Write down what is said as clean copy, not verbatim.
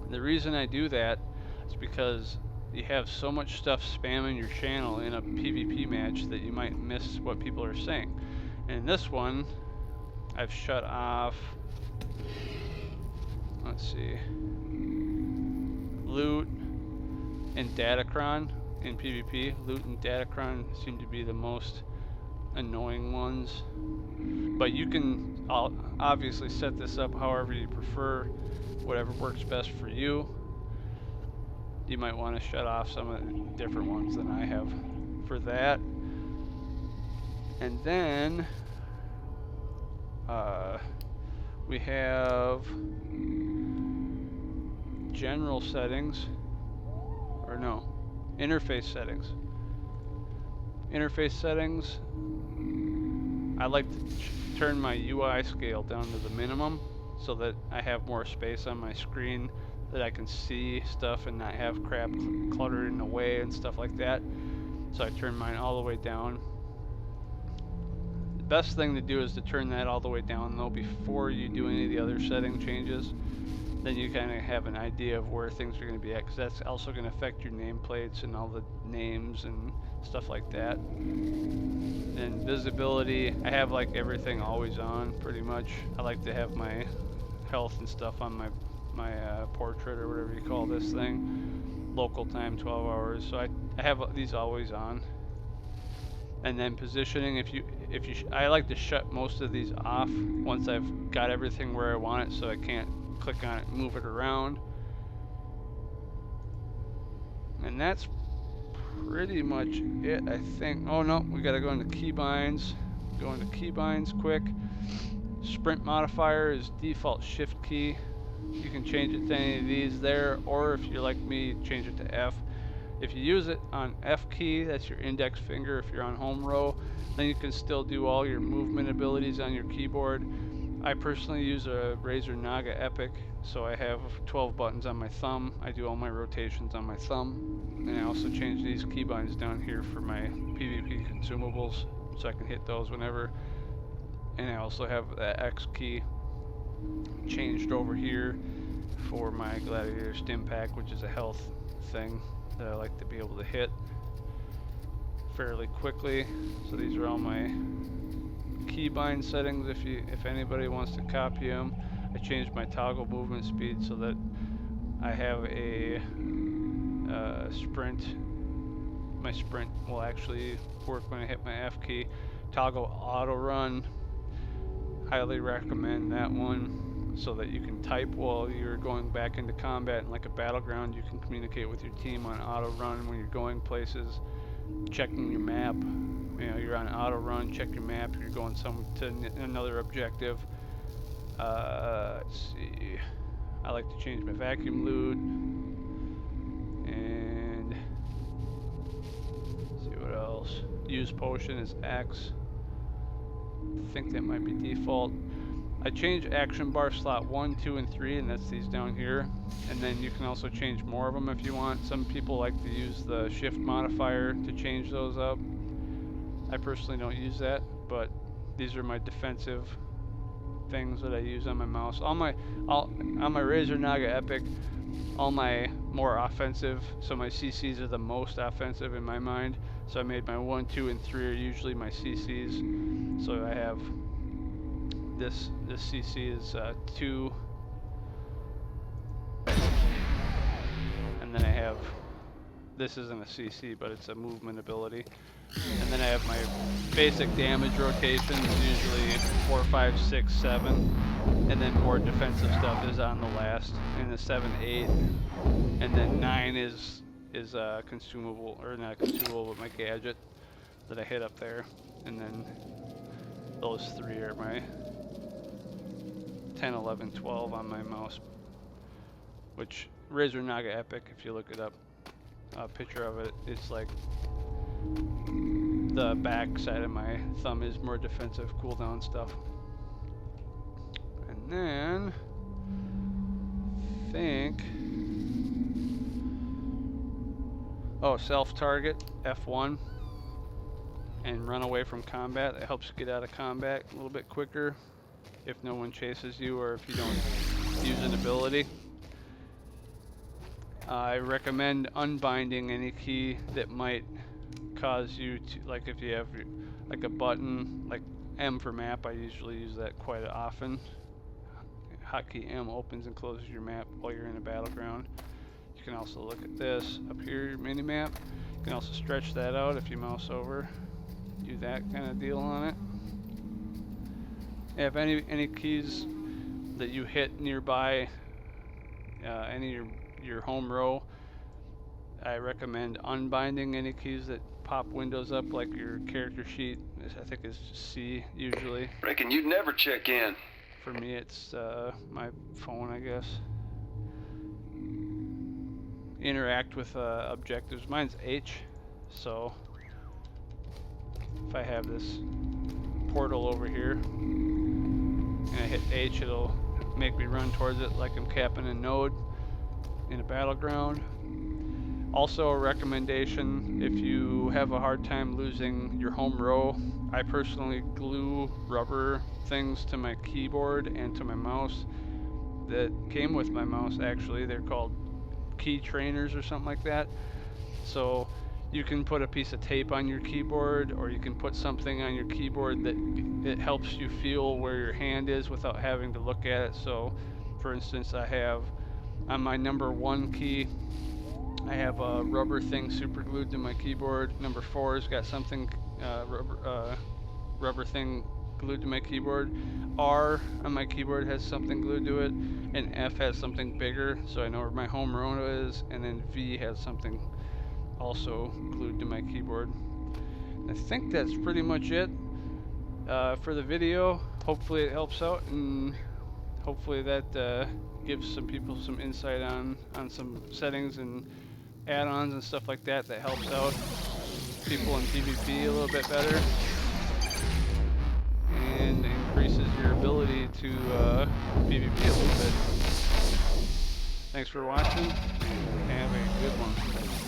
The reason I do that is because you have so much stuff spamming your channel in a PvP match that you might miss what people are saying. And in this one, I've shut off, let's see, loot and datacron in PvP. Loot and datacron seem to be the most annoying ones. But you can obviously set this up however you prefer, whatever works best for you. You might want to shut off some of the different ones than I have for that. And then we have general settings, or no, interface settings. Interface settings, I like to turn my UI scale down to the minimum so that I have more space on my screen, that I can see stuff and not have crap cluttered in the way and stuff like that. So I turn mine all the way down. The best thing to do is to turn that all the way down though before you do any of the other setting changes. Then you kind of have an idea of where things are going to be at, because that's also going to affect your nameplates and all the names and stuff like that. And visibility, I have like everything always on pretty much. I like to have my health and stuff on my portrait, or whatever you call this thing. Local time 12 hours, so I have these always on. And then positioning, I like to shut most of these off once I've got everything where I want it, so I can't click on it and move it around. And that's pretty much it, I think. Oh no, we gotta go into keybinds. Go into keybinds quick. Sprint modifier is default shift key. You can change it to any of these there, or if you're like me, change it to F. If you use it on F key, that's your index finger if you're on home row, then you can still do all your movement abilities on your keyboard. I personally use a Razer Naga Epic, so I have 12 buttons on my thumb. I do all my rotations on my thumb, and I also change these keybinds down here for my PvP consumables, so I can hit those whenever. And I also have the X key changed over here for my Gladiator Stim Pack, which is a health thing that I like to be able to hit fairly quickly. So these are all my keybind settings if anybody wants to copy them. I changed my toggle movement speed so that I have a sprint. My sprint will actually work when I hit my F key. Toggle auto run, highly recommend that one, so that you can type while you're going back into combat. And like a battleground, you can communicate with your team on auto run when you're going places, checking your map. You know, you're on auto run, check your map, you're going to another objective. Let's see, I like to change my vacuum loot, and let's see what else. Use potion is X. I think that might be default. I change action bar slot 1, 2, and 3, and that's these down here. And then you can also change more of them if you want. Some people like to use the shift modifier to change those up. I personally don't use that, but these are my defensive things that I use on my mouse. On my Razer Naga Epic, all my more offensive, so my CCs are the most offensive in my mind. So I made my 1, 2, and 3 are usually my CCs. So I have this CC is 2, and then I have, this isn't a CC, but it's a movement ability. And then I have my basic damage rotations, usually 4, 5, 6, 7, and then more defensive stuff is on the last, and the 7, 8, and then 9 is consumable, or not consumable, but my gadget that I hit up there. And then those 3 are my 10, 11, 12 on my mouse, which Razer Naga Epic, if you look it up, a picture of it, it's like the back side of my thumb is more defensive cooldown stuff. And then I think, oh, self-target F1 and run away from combat. That helps get out of combat a little bit quicker if no one chases you, or if you don't use an ability. I recommend unbinding any key that might cause you to, like if you have like a button, like M for map, I usually use that quite often. Hotkey M opens and closes your map while you're in a battleground. You can also look at this up here, your mini map. You can also stretch that out if you mouse over. Do that kind of deal on it. If any keys that you hit nearby any of your home row, I recommend unbinding any keys that pop windows up, like your character sheet. I think it's C usually. Reckon you'd never check in. For me, it's my phone, I guess. Interact with objectives. Mine's H, so if I have this portal over here and I hit H, it'll make me run towards it like I'm capping a node in a battleground. Also a recommendation, if you have a hard time losing your home row, I personally glue rubber things to my keyboard and to my mouse that came with my mouse actually. They're called key trainers or something like that. So you can put a piece of tape on your keyboard, or you can put something on your keyboard that it helps you feel where your hand is without having to look at it. So for instance, I have on my number 1 key, I have a rubber thing super glued to my keyboard. Number 4's got something rubber thing glued to my keyboard. R on my keyboard has something glued to it, and F has something bigger, so I know where my home row is, and then V has something also glued to my keyboard. I think that's pretty much it for the video. Hopefully it helps out, and hopefully that gives some people some insight on some settings and add-ons and stuff like that helps out people in PvP a little bit better and increases your ability to PvP a little bit. Thanks for watching. Have a good one.